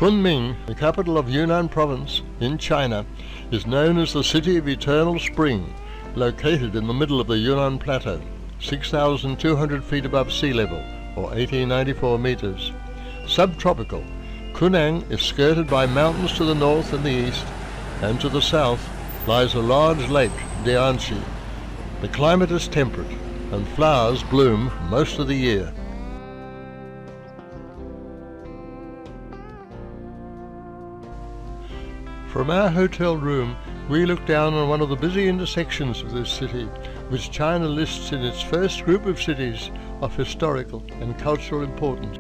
Kunming, the capital of Yunnan province in China, is known as the City of Eternal Spring, located in the middle of the Yunnan Plateau, 6,200 feet above sea level, or 1894 meters. Subtropical, Kunming is skirted by mountains to the north and the east, and to the south lies a large lake, Dianchi. The climate is temperate, and flowers bloom most of the year. From our hotel room, we look down on one of the busy intersections of this city, which China lists in its first group of cities of historical and cultural importance.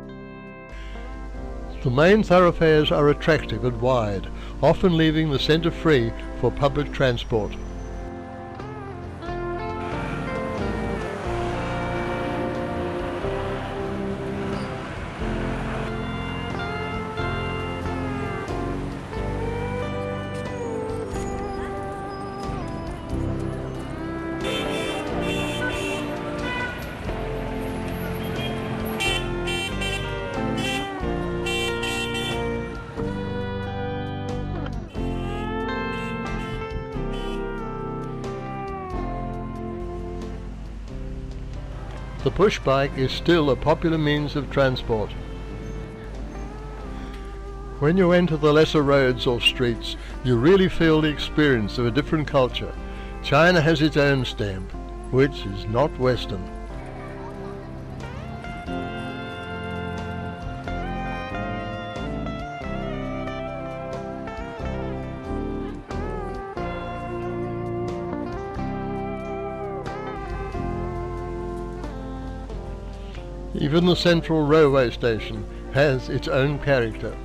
The main thoroughfares are attractive and wide, often leaving the centre free for public transport. The push bike is still a popular means of transport. When you enter the lesser roads or streets, you really feel the experience of a different culture. China has its own stamp, which is not Western. Even the central railway station has its own character.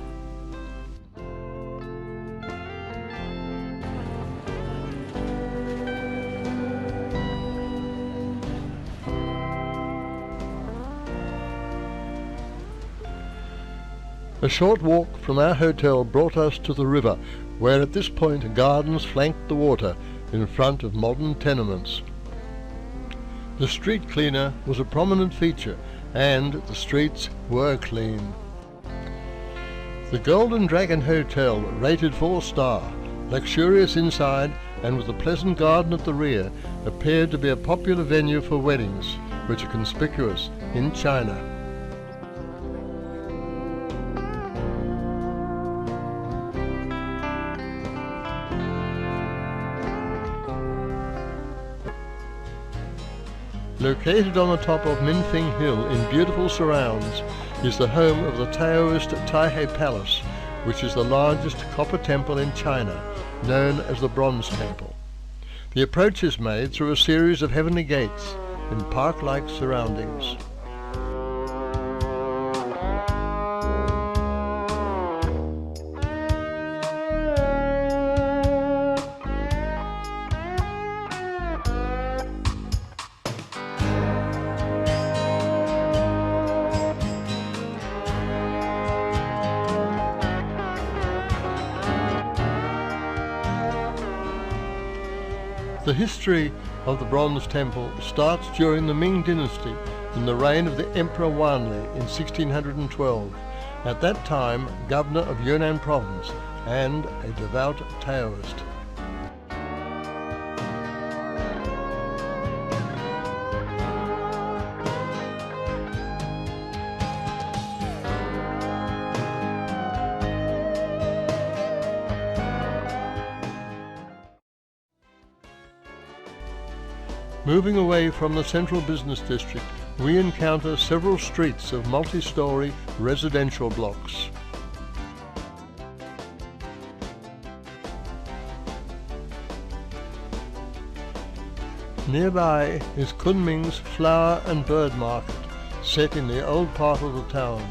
A short walk from our hotel brought us to the river, where at this point gardens flanked the water in front of modern tenements. The street cleaner was a prominent feature, and the streets were clean. The Golden Dragon Hotel, rated 4-star, luxurious inside and with a pleasant garden at the rear, appeared to be a popular venue for weddings, which are conspicuous in China. Located on the top of Minfeng Hill in beautiful surrounds is the home of the Taoist Taipei Palace, which is the largest copper temple in China, known as the Bronze Temple. The approach is made through a series of heavenly gates in park-like surroundings. The history of the Bronze Temple starts during the Ming Dynasty in the reign of the Emperor Wanli in 1612, at that time governor of Yunnan province and a devout Taoist. Moving away from the central business district, we encounter several streets of multi-story residential blocks. Nearby is Kunming's flower and bird market, set in the old part of the town.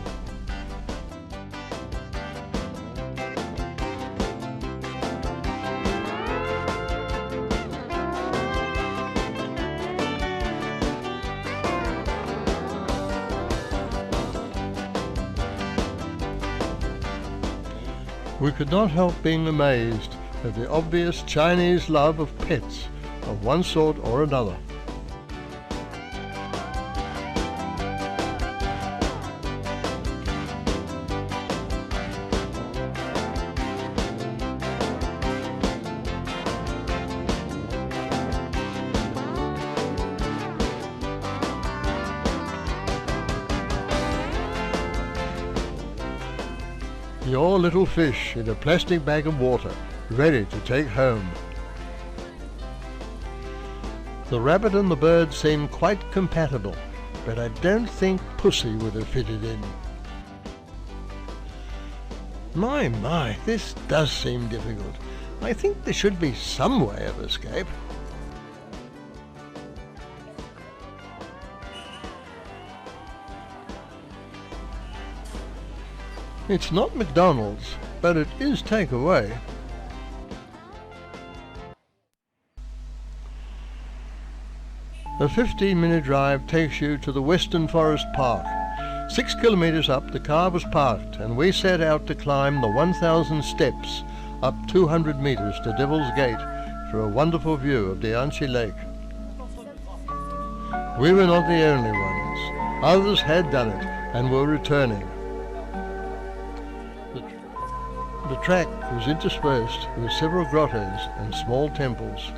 We could not help being amazed at the obvious Chinese love of pets of one sort or another. your little fish in a plastic bag of water, ready to take home. The rabbit and the bird seemed quite compatible, but I don't think Pussy would have fitted in. My, this does seem difficult. I think there should be some way of escape. It's not McDonald's, but it is takeaway. A 15-minute drive takes you to the Western Forest Park. 6 kilometres up, the car was parked and we set out to climb the 1,000 steps up 200 metres to Devil's Gate for a wonderful view of Dianchi Lake. We were not the only ones. Others had done it and were returning. The track was interspersed with several grottos and small temples.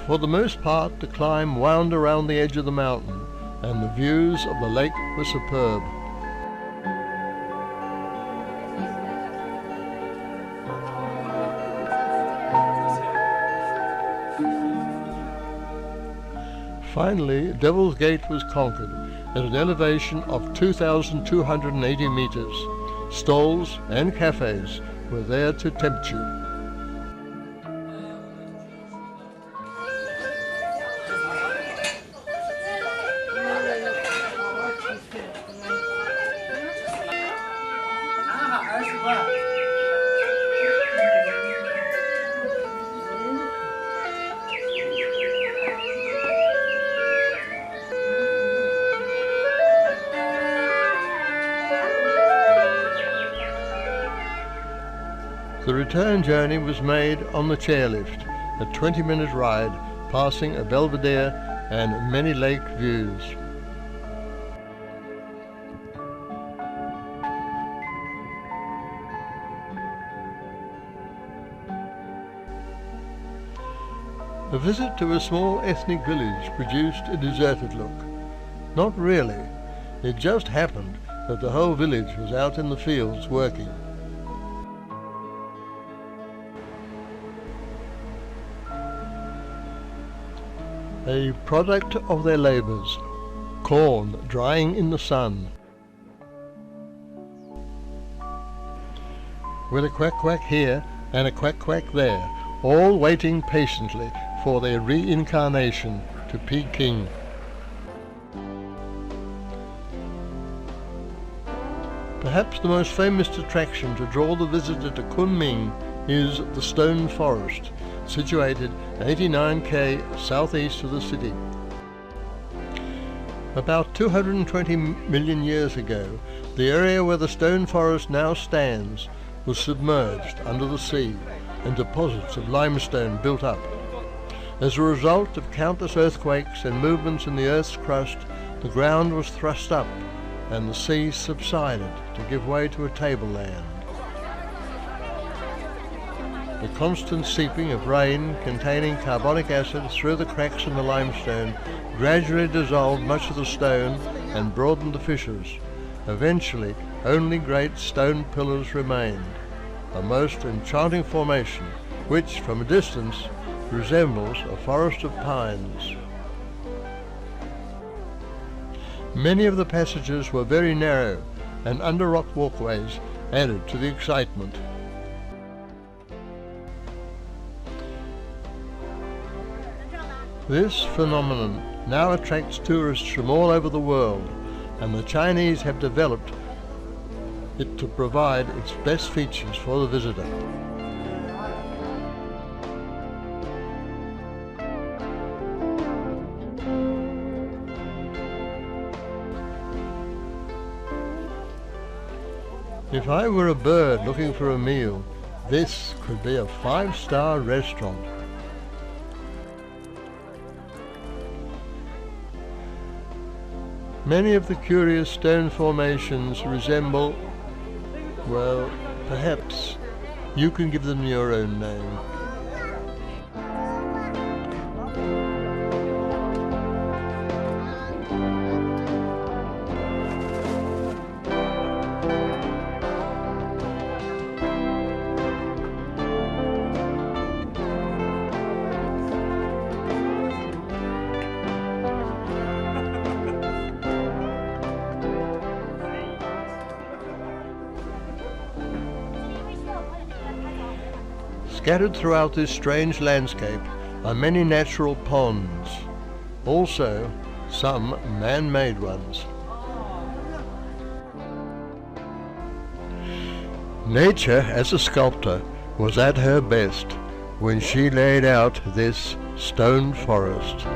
For the most part, the climb wound around the edge of the mountain, and the views of the lake were superb. Finally, Devil's Gate was conquered at an elevation of 2,280 meters. Stalls and cafes were there to tempt you. The return journey was made on the chairlift, a 20-minute ride, passing a belvedere and many lake views. A visit to a small ethnic village produced a deserted look. Not really. It just happened that the whole village was out in the fields working. A product of their labours, corn drying in the sun. With a quack quack here and a quack quack there, all waiting patiently for their reincarnation to Peking. Perhaps the most famous attraction to draw the visitor to Kunming is the Stone Forest, situated 89 km southeast of the city. About 220 million years ago, the area where the stone forest now stands was submerged under the sea and deposits of limestone built up. As a result of countless earthquakes and movements in the Earth's crust, the ground was thrust up and the sea subsided to give way to a tableland. The constant seeping of rain containing carbonic acid through the cracks in the limestone gradually dissolved much of the stone and broadened the fissures. Eventually, only great stone pillars remained, a most enchanting formation which, from a distance, resembles a forest of pines. Many of the passages were very narrow, and under-rock walkways added to the excitement. This phenomenon now attracts tourists from all over the world, and the Chinese have developed it to provide its best features for the visitor. If I were a bird looking for a meal, this could be a 5-star restaurant. Many of the curious stone formations resemble, well, perhaps you can give them your own name. Scattered throughout this strange landscape are many natural ponds, also some man-made ones. Nature, as a sculptor, was at her best when she laid out this stone forest.